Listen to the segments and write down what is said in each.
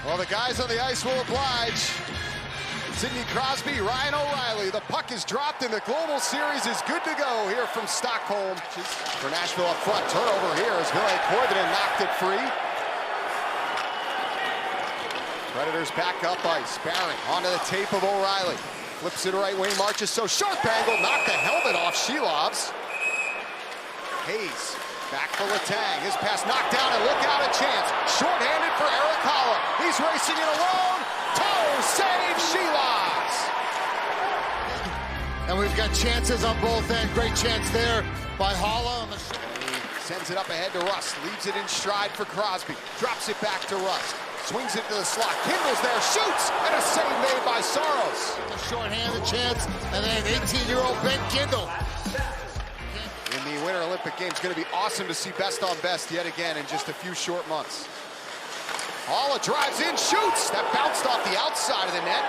Well, the guys on the ice will oblige. Sidney Crosby, Ryan O'Reilly. The puck is dropped and the Global Series is good to go here from Stockholm. For Nashville up front, turnover here as Ville Koivunen knocked it free. Predators back up ice. Barron onto the tape of O'Reilly. Flips it right wing, marches so sharp angle, knocked the helmet off Shilovs. Hayes back for Letang. His pass knocked down and look out a chance. Short-handed for Erik Haula. He's racing it alone. Toe save Shilovs. And we've got chances on both ends. Great chance there by Haula. On the sends it up ahead to Rust. Leaves it in stride for Crosby. Drops it back to Rust. Swings it to the slot. Kindle's there, shoots, and a save made by Saros. A short-handed chance, and then 18-year-old Ben Kindle. In the Winter Olympic Games, going to be awesome to see best on best yet again in just a few short months. Haula drives in, shoots. That bounced off the outside of the net.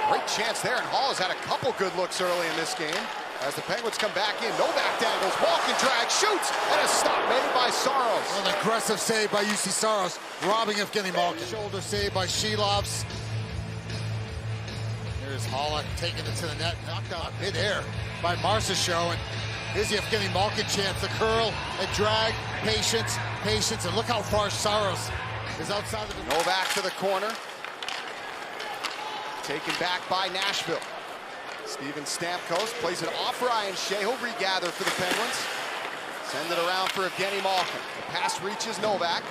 Great chance there, and Haula's had a couple good looks early in this game. As the Penguins come back in, Novak dangles, Malkin drag, shoots, and a stop made by Saros. An aggressive save by UC Saros, robbing Evgeny Malkin. Shoulder save by Shilovs. Here's Haula taking it to the net, knocked out mid-air by Marchessault. And here's the Evgeny Malkin chance, the curl and drag, patience, and look how far Saros is outside of the... Novak to the corner. Taken back by Nashville. Steven Stamkos plays it off Ryan Shea. He'll regather for the Penguins. Send it around for Evgeny Malkin. The pass reaches Novak.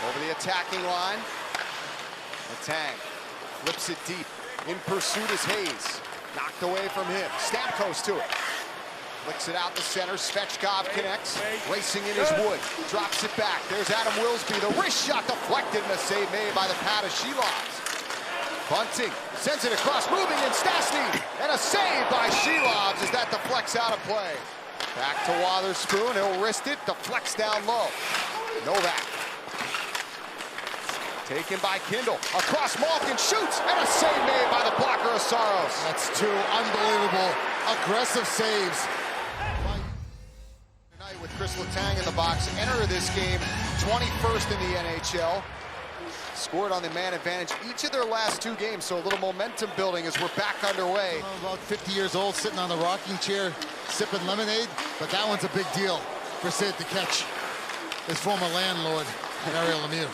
Over the attacking line. Letang flips it deep. In pursuit is Hayes. Knocked away from him. Stamkos to it. Flicks it out the center. Svechkov connects. Racing in his wood. Drops it back. There's Adam Wilsby. The wrist shot deflected and a save made by the pad of Shilovs. Bunting sends it across, moving in Stastny, and a save by Shilovs as that deflects out of play. Back to Wotherspoon, he'll wrist it, deflects down low. Novak. Taken by Kindle, across Malkin, shoots, and a save made by the blocker of Saros. That's two unbelievable, aggressive saves. Tonight with Chris Letang in the box, enter this game 21st in the NHL. Scored on the man advantage each of their last two games, so a little momentum building as we're back underway. About 50 years old, sitting on the rocking chair, sipping lemonade, but that one's a big deal for Sid to catch his former landlord, Mario Lemieux.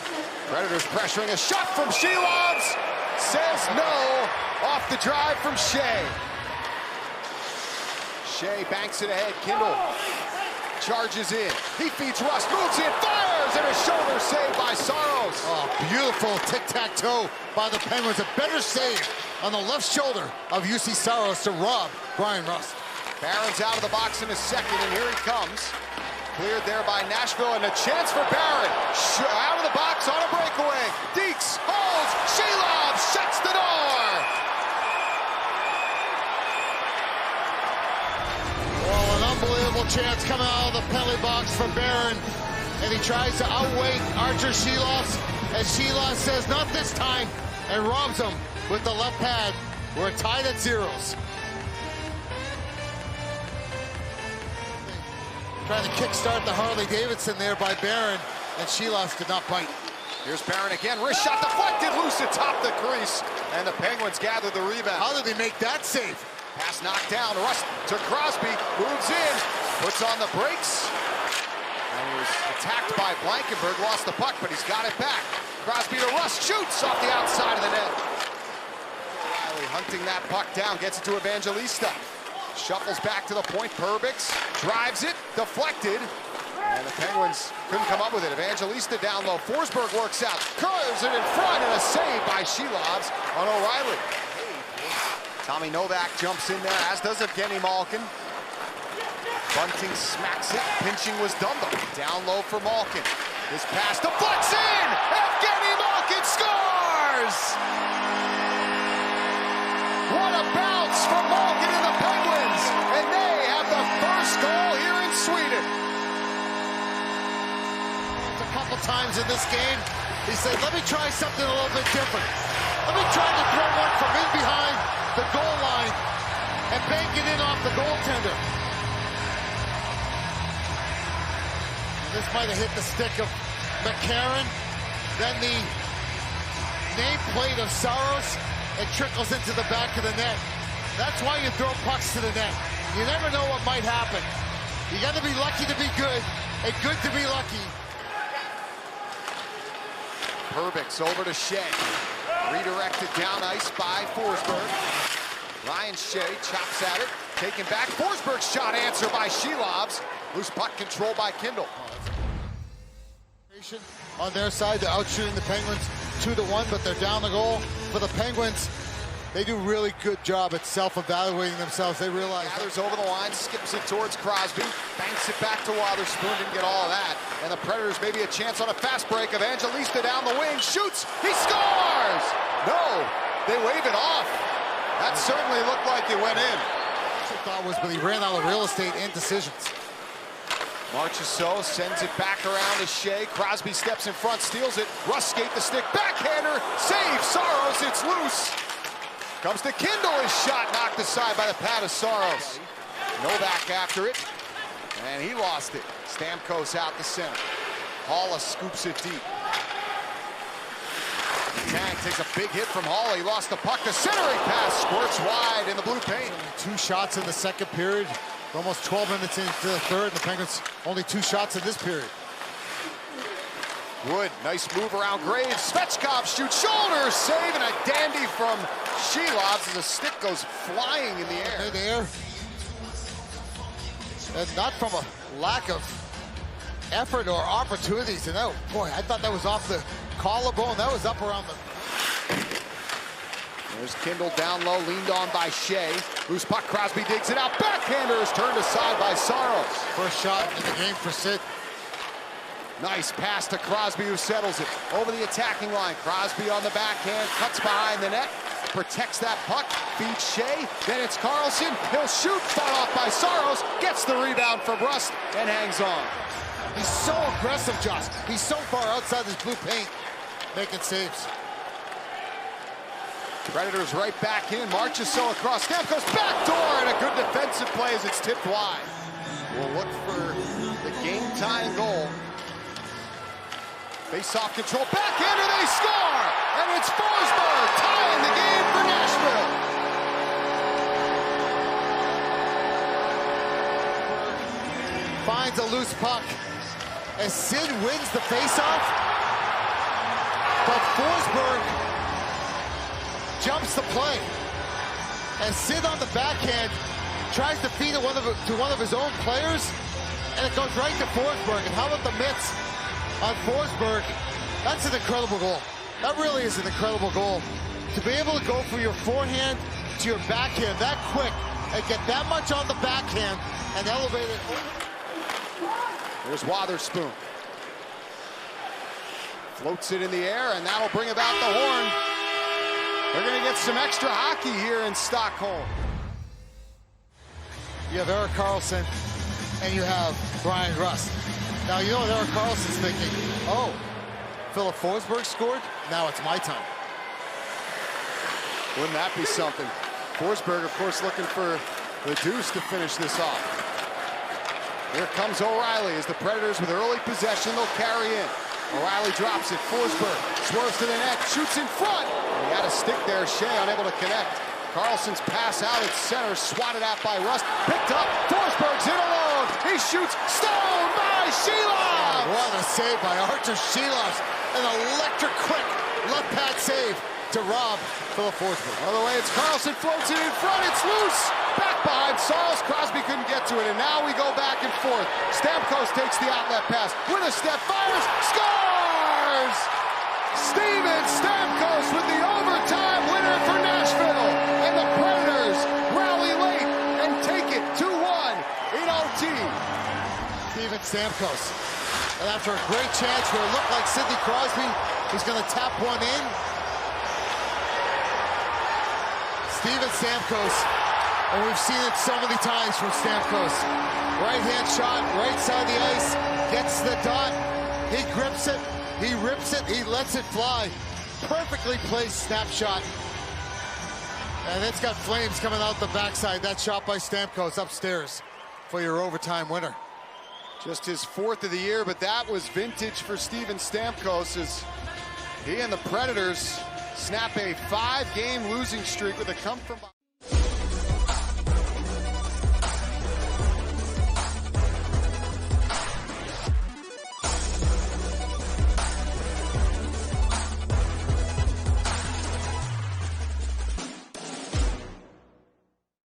Predators pressuring, a shot from Shilovs, says no, off the drive from Shea. Shea banks it ahead, Kindle charges in, he feeds Rust, moves in, fires, and a shoulder save by Saros. Oh, beautiful tic-tac-toe by the Penguins. A better save on the left shoulder of UC Saros to rob Brian Rust. Barron's out of the box in a second, and here he comes. Cleared there by Nashville, and a chance for Barron. Out of the box on a breakaway. Deeks holds, Shilovs shuts the door. Well, an unbelievable chance coming out of the penalty box from Barron. And he tries to outweigh Archer Shilovs, and Shilovs says not this time, and robs him with the left pad. We're tied at zeros. Trying to kickstart the Harley-Davidson there by Barron, and Shilovs did not bite. Here's Barron again, wrist shot deflected, loose atop the crease, and the Penguins gather the rebound. How did they make that save? Pass knocked down, Rust to Crosby, moves in, puts on the brakes. And he was attacked by Blankenberg, lost the puck, but he's got it back. Crosby to Rust, shoots off the outside of the net. O'Reilly hunting that puck down, gets it to Evangelista. Shuffles back to the point, Perbix drives it, deflected. And the Penguins couldn't come up with it. Evangelista down low, Forsberg works out, curves it in front, and a save by Shilovs on O'Reilly. Tommy Novak jumps in there, as does Evgeny Malkin. Bunting smacks it, pinching was done though. Down low for Malkin. His pass deflects in! Evgeny Malkin scores! What a bounce from Malkin and the Penguins! And they have the first goal here in Sweden. A couple times in this game, he said, let me try something a little bit different. Let me try to throw one from in behind the goal line and bank it in off the goaltender. This might have hit the stick of McCarron. then the nameplate of Saros, it trickles into the back of the net. That's why you throw pucks to the net. You never know what might happen. You got to be lucky to be good, and good to be lucky. Perbix over to Shea. Redirected down ice by Forsberg. Ryan Shea chops at it. Taken back. Forsberg's shot answer by Shilovs. Loose puck control by Kindle. On their side, they're outshooting the Penguins 2-1, but they're down the goal. For the Penguins, they do a really good job at self-evaluating themselves. They realize... Gathers over the line, skips it towards Crosby, banks it back to Wotherspoon, didn't get all of that. And the Predators maybe a chance on a fast break. Evangelista down the wing, shoots, he scores! No, they wave it off. That certainly looked like it went in. Thought was, but he ran out of real estate and decisions. Marchessault sends it back around to Shea. Crosby steps in front, steals it. Russ skate the stick, backhander, save Saros, it's loose. Comes to Kindle, his shot knocked aside by the pad of Saros. Novak after it, and he lost it. Stamkos out the center. Haula scoops it deep. Tank takes a big hit from Haula. He lost the puck. The centering pass squirts wide in the blue paint. 2 shots in the second period. We're almost 12 minutes into the third, and the Penguins only 2 shots in this period. Wood, nice move around Graves. Svechkov shoots, shoulder save, and a dandy from Shilovs as the stick goes flying in the air. Midair. And not from a lack of effort or opportunities. And oh boy, I thought that was off the collarbone. That was up around the... There's Kindle down low, leaned on by Shea. Loose puck, Crosby digs it out. Backhander is turned aside by Saros. First shot in the game for Sid. Nice pass to Crosby, who settles it. Over the attacking line. Crosby on the backhand, cuts behind the net, protects that puck, feeds Shea. Then it's Carlson. He'll shoot, fought off by Saros, gets the rebound from Rust, and hangs on. He's so aggressive, Josh. He's so far outside this blue paint, making saves. Predators right back in. Marchessault across. Stamkos backdoor, and a good defensive play as it's tipped wide. We'll look for the game-tying goal. Face-off control, backhander, they score! And it's Forsberg tying the game for Nashville. Finds a loose puck as Sid wins the face-off, but Forsberg jumps the play. And Sid on the backhand tries to feed it to one of his own players, and it goes right to Forsberg. And how about the mitts on Forsberg? That's an incredible goal. That really is an incredible goal. To be able to go from your forehand to your backhand that quick and get that much on the backhand and elevate it. There's Wotherspoon. Floats it in the air, and that'll bring about the horn. They're going to get some extra hockey here in Stockholm. You have Erik Karlsson, and you have Brian Rust. Now, you know what Erik Karlsson's thinking? Oh, Filip Forsberg scored? Now it's my time. Wouldn't that be something? Forsberg, of course, looking for the deuce to finish this off. Here comes O'Reilly as the Predators with early possession. They'll carry in. O'Reilly drops it. Forsberg swerves to the net, shoots in front. He had a stick there. Shea unable to connect. Carlson's pass out at center, swatted at by Rust. Picked up. Forsberg's in alone. He shoots. Stoned by Shilovs. What a save by Artur Shilovs. An electric quick left pad save to rob Filip Forsberg. Other way, it's Carlsson, floats it in front. It's loose. Back behind Saros. Crosby couldn't get to it, and now we go back and forth. Stamkos takes the outlet pass. With a step, fires, scores! Steven Stamkos with the overtime winner for Nashville. And the Predators rally late and take it 2-1 in OT. Steven Stamkos. And after a great chance where it looked like Sidney Crosby was going to tap one in, Steven Stamkos, and we've seen it so many times from Stamkos. Right-hand shot, right side of the ice, gets the dot, he grips it, he rips it, he lets it fly. Perfectly placed snapshot. And it's got flames coming out the backside. That shot by Stamkos upstairs for your overtime winner. Just his 4th of the year, but that was vintage for Steven Stamkos as He and the Predators snap a 5-game losing streak with a come from